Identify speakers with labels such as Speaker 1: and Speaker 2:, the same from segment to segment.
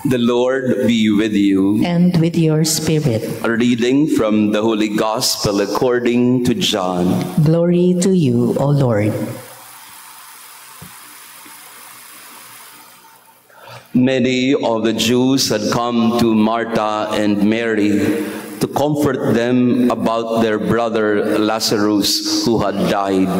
Speaker 1: The Lord be with you.
Speaker 2: And with your spirit.
Speaker 1: A reading from the Holy Gospel according to John.
Speaker 2: Glory to you, O Lord.
Speaker 1: Many of the Jews had come to Martha and Mary to comfort them about their brother Lazarus, who had died.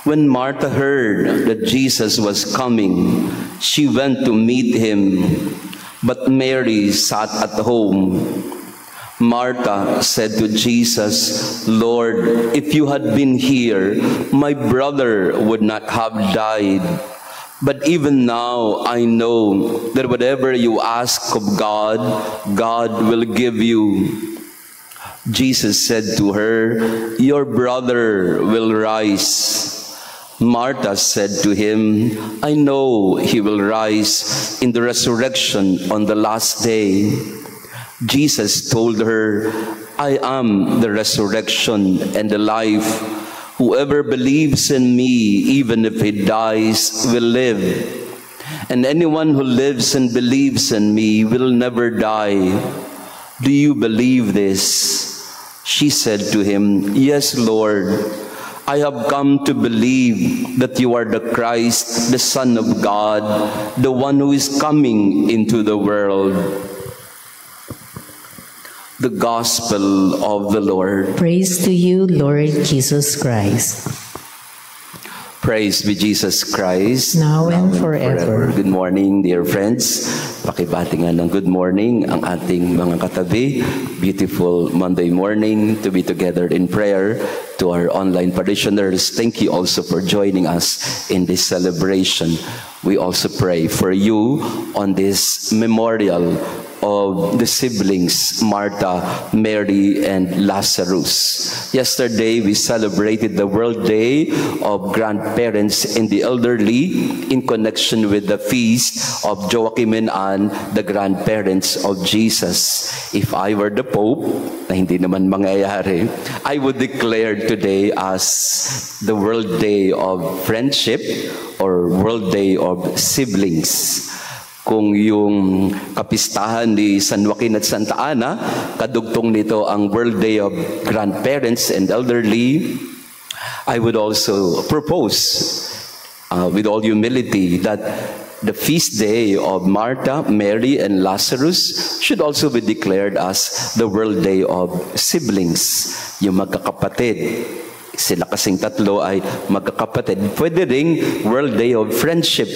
Speaker 1: When Martha heard that Jesus was coming, she went to meet him, but Mary sat at home. Martha said to Jesus, "Lord, if you had been here, my brother would not have died. But even now I know that whatever you ask of God, God will give you." Jesus said to her, "Your brother will rise." Martha said to him, "I know he will rise in the resurrection on the last day." Jesus told her, "I am the resurrection and the life. Whoever believes in me, even if he dies, will live. And anyone who lives and believes in me will never die. Do you believe this?" She said to him, "Yes, Lord. I have come to believe that you are the Christ, the Son of God, the one who is coming into the world." The Gospel of the Lord.
Speaker 2: Praise to you, Lord Jesus Christ.
Speaker 1: Praise be Jesus Christ.
Speaker 2: Now and forever.
Speaker 1: Good morning, dear friends. Pakibati nga ng good morning ang ating mga katabi. Beautiful Monday morning to be together in prayer. To our online parishioners, thank you also for joining us in this celebration. We also pray for you on this memorial of the siblings, Martha, Mary, and Lazarus. Yesterday, we celebrated the World Day of Grandparents and the Elderly in connection with the feast of Joachim and Anne, the grandparents of Jesus. If I were the Pope, na hindi naman mangyayari, I would declare today as the World Day of Friendship or World Day of Siblings. Kung yung kapistahan ni San Joaquin at Santa Ana, kadugtong nito ang World Day of Grandparents and Elderly, I would also propose with all humility that the feast day of Martha, Mary, and Lazarus should also be declared as the World Day of Siblings, yung magkakapatid. Sila kasing tatlo ay magkakapatid. Pwede ring World Day of Friendship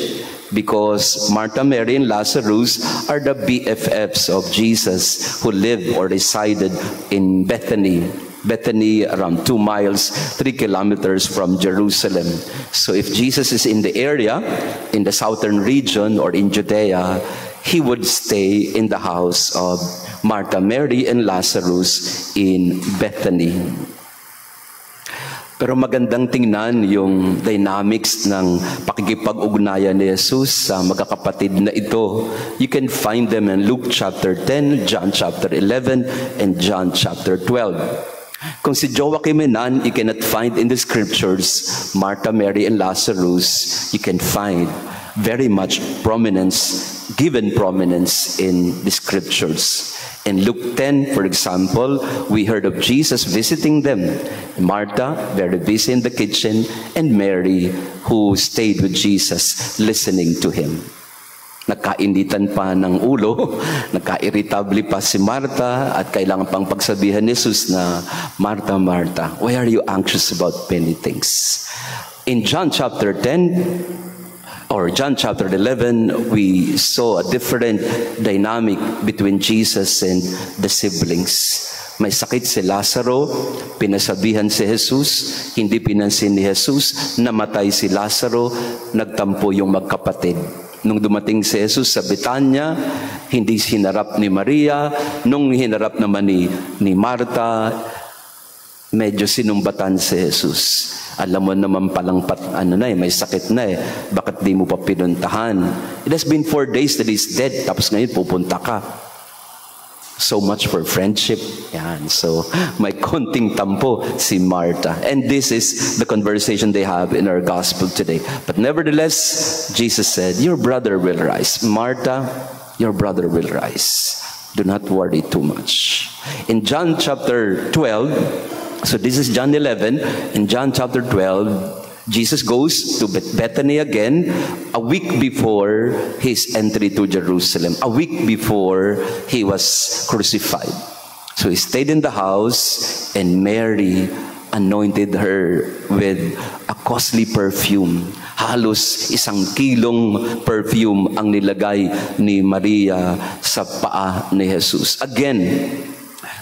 Speaker 1: because Martha, Mary, and Lazarus are the BFFs of Jesus who lived or resided in Bethany. Bethany, around 2 miles, 3 kilometers from Jerusalem. So if Jesus is in the area, in the southern region or in Judea, he would stay in the house of Martha, Mary, and Lazarus in Bethany. Pero magandang tingnan yung dynamics ng pakikipag-ugnayan ni Jesus sa magkakapatid na ito. You can find them in Luke chapter 10, John chapter 11, and John chapter 12. Kung si Joachim and Anne, you cannot find in the scriptures, Martha, Mary, and Lazarus, you can find very much prominence, given prominence in the scriptures. In Luke 10, for example, we heard of Jesus visiting them. Martha, very busy in the kitchen, and Mary, who stayed with Jesus, listening to him. Nagkainitan pa ng ulo, nagka-irritable pa si Martha, at kailangan pang pagsabihan ni Jesus na, "Martha, Martha, why are you anxious about many things?" In John chapter 10, or John chapter 11, we saw a different dynamic between Jesus and the siblings. May sakit si Lazaro, pinasabihan si Jesus, hindi pinansin ni Jesus, namatay si Lazaro, nagtampo yung magkapatid. Nung dumating si Jesus sa Betanya, hindi hinarap ni Maria, nung hinarap naman ni Martha, medyo sinumbatan si Jesus. Alam mo naman palang may sakit na eh. Bakit di mo pa pinuntahan? It has been 4 days that he's dead, tapos ngayon pupunta ka. So much for friendship. Yan. So, may konting tampo si Martha. And this is the conversation they have in our gospel today. But nevertheless, Jesus said, "Your brother will rise." Martha, your brother will rise. Do not worry too much. In John chapter 12, so this is John 11, in John chapter 12, Jesus goes to Bethany again a week before his entry to Jerusalem, a week before he was crucified. So he stayed in the house, and Mary anointed her with a costly perfume. Halos 1 kilong perfume ang nilagay ni Maria sa paa ni Jesus. Again,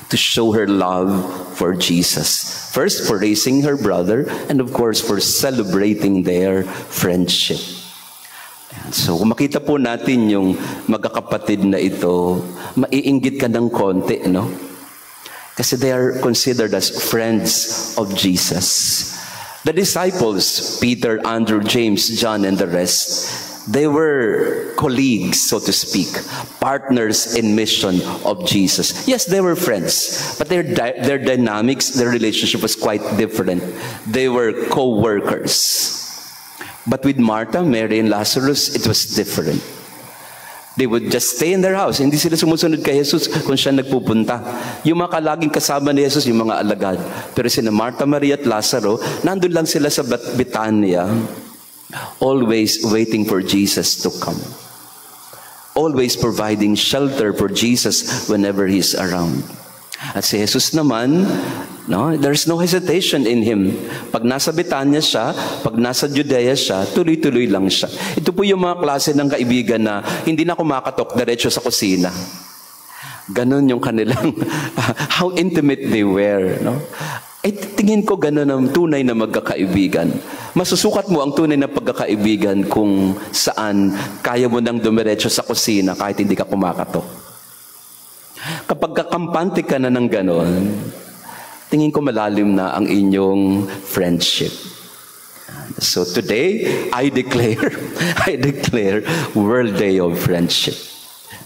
Speaker 1: to show her love for Jesus. First, for raising her brother, and of course, for celebrating their friendship. So, kung makita po natin yung magkakapatid na ito, maiinggit ka ng konti, no? Kasi they are considered as friends of Jesus. The disciples, Peter, Andrew, James, John, and the rest, they were colleagues, so to speak, partners in mission of Jesus. Yes, they were friends, but their dynamics, their relationship was quite different. They were co-workers. But with Martha, Mary, and Lazarus, it was different. They would just stay in their house. Hindi sila sumusunod kay Jesus kung siya nagpupunta. Yung mga kalaging kasama ni Jesus, yung mga alagad. Pero sina Martha, Maria, at Lazaro, nandun lang sila sa Betania, always waiting for Jesus to come. Always providing shelter for Jesus whenever He's around. At si Jesus naman, no, there's no hesitation in Him. Pag nasa Betania siya, pag nasa Judea siya, tuloy-tuloy lang siya. Ito po yung mga klase ng kaibigan na hindi na kumakatok diretso sa kusina. Ganon yung kanilang, how intimate they were. No? Ay, tingin ko ganon ang tunay na magkakaibigan. Masusukat mo ang tunay na pagkakaibigan kung saan kaya mo nang dumiretso sa kusina kahit hindi ka kumakatok. Kapag kakampante ka na ng ganon, tingin ko malalim na ang inyong friendship. So today, I declare World Day of Friendship.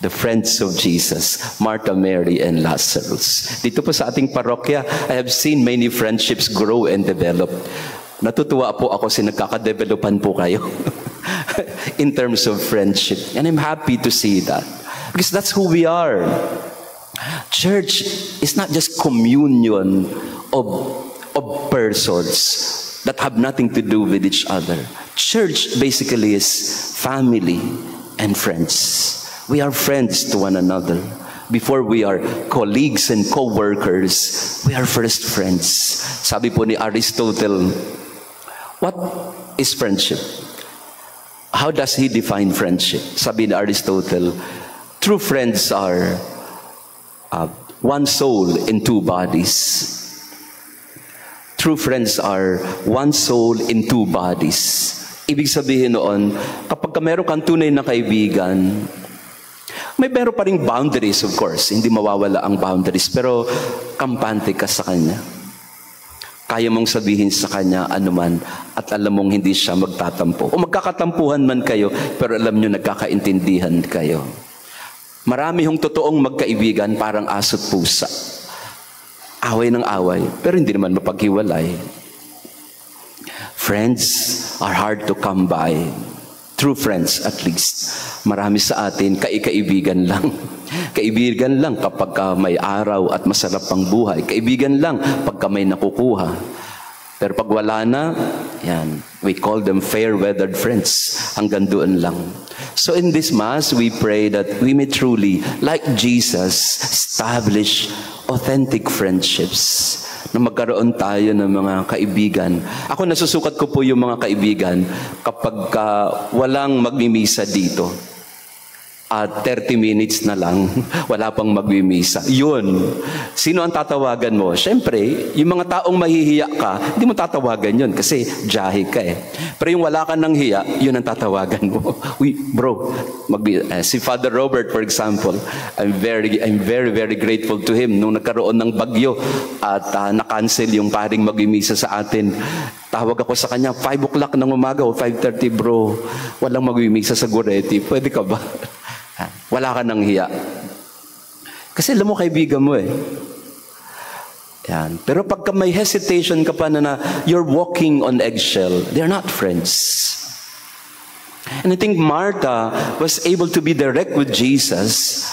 Speaker 1: The friends of Jesus, Martha, Mary, and Lazarus. Dito po sa ating parokya, I have seen many friendships grow and develop. Natutuwa po ako kasi nagkakadevelopan po kayo in terms of friendship. And I'm happy to see that. Because that's who we are. Church is not just communion of persons that have nothing to do with each other. Church basically is family and friends. We are friends to one another. Before we are colleagues and co-workers, we are first friends. Sabi po ni Aristotle, what is friendship? How does he define friendship? Sabi ni Aristotle, true friends are one soul in two bodies. True friends are one soul in two bodies. Ibig sabihin noon, kapag meron kang tunay na kaibigan, may meron pa ring boundaries, of course. Hindi mawawala ang boundaries, pero kampante ka sa kanya. Kaya mong sabihin sa kanya anuman at alam mong hindi siya magtatampo. O magkakatampuhan man kayo, pero alam nyo nagkakaintindihan kayo. Marami hong totoong magkaibigan, parang aso't pusa. Away ng away, pero hindi naman mapaghiwalay. Friends are hard to come by. True friends, at least. Marami sa atin, kaibigan lang. Kaibigan lang kapag may araw at masarap ang buhay. Kaibigan lang pagka may nakukuha. Pero pag wala na, yan, we call them fair-weathered friends. Hanggang doon lang. So in this Mass, we pray that we may truly, like Jesus, establish authentic friendships. Na magkaroon tayo ng mga kaibigan. Ako nasusukat ko po yung mga kaibigan kapag walang magmimisa dito. At 30 minutes na lang, wala pang magmimisa. Yun. Sino ang tatawagan mo? Siyempre, yung mga taong mahihiya ka, hindi mo tatawagan yun kasi jahe ka eh. Pero yung wala ka ng hiya, yun ang tatawagan mo. Uy, bro, si Father Robert, for example, I'm very grateful to him nung nagkaroon ng bagyo at na-cancel yung paring magmimisa sa atin. Tawag ako sa kanya, 5 o'clock ng umaga o 5:30, bro. Walang magmimisa sa Goretti. Pwede ka ba? Wala ka ng hiya. Kasi alam mo, kaibigan mo eh. Yan. Pero pagka may hesitation ka pa na you're walking on eggshell, they're not friends. And I think Martha was able to be direct with Jesus,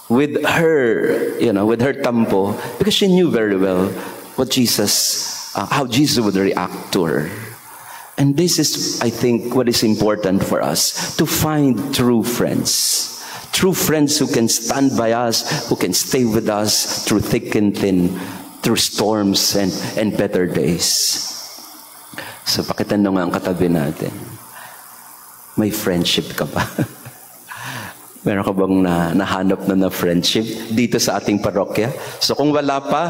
Speaker 1: with her, with her tampo, because she knew very well what how Jesus would react to her. And this is, I think, what is important for us, to find true friends. True friends who can stand by us, who can stay with us through thick and thin, through storms and better days. So pakitanong ang katabi natin, may friendship ka ba? Meron ka bang nahanap na friendship dito sa ating parokya? So kung wala pa,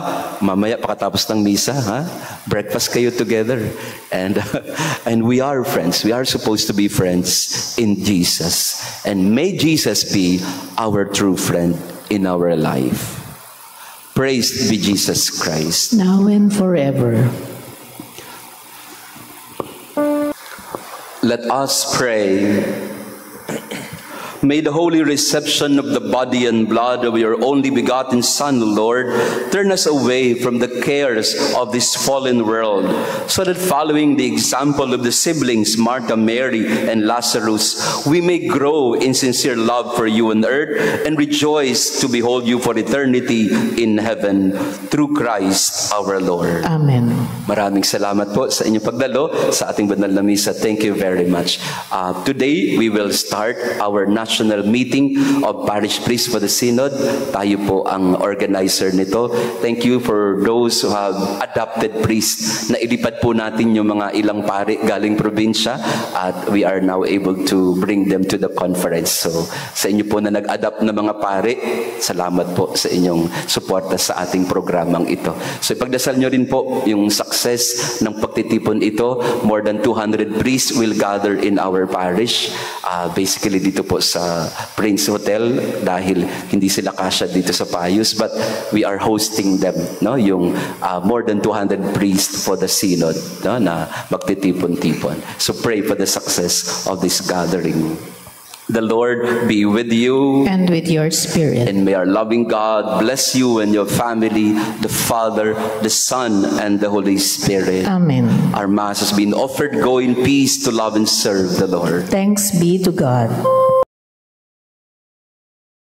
Speaker 1: mamaya pakatapos ng misa, breakfast kayo together. And we are friends. We are supposed to be friends in Jesus. And may Jesus be our true friend in our life. Praised be Jesus Christ.
Speaker 2: Now and forever.
Speaker 1: Let us pray. May the holy reception of the body and blood of your only begotten Son, Lord, turn us away from the cares of this fallen world, so that following the example of the siblings, Martha, Mary, and Lazarus, we may grow in sincere love for you on earth and rejoice to behold you for eternity in heaven, through Christ our Lord.
Speaker 2: Amen.
Speaker 1: Maraming salamat po sa inyong pagdalo sa ating banal na misa. Thank you very much. Today, we will start our national meeting of parish priests for the synod. Tayo po ang organizer nito. Thank you for those who have adopted priests. Nailipad po natin yung mga ilang pari galing probinsya at we are now able to bring them to the conference. So sa inyo po na nag-adapt na mga pari, salamat po sa inyong suporta sa ating programang ito. So ipagdasal nyo rin po yung success ng pagtitipon ito. More than 200 priests will gather in our parish. Basically dito po sa Prince Hotel dahil hindi sila kasya dito sa Pius, but we are hosting them, yung more than 200 priests for the synod, na magtitipon-tipon. So pray for the success of this gathering. The Lord be with you.
Speaker 2: And with your spirit.
Speaker 1: And may our loving God bless you and your family, the Father, the Son, and the Holy Spirit.
Speaker 2: Amen.
Speaker 1: Our Mass has been offered. Go in peace to love and serve the Lord.
Speaker 2: Thanks be to God.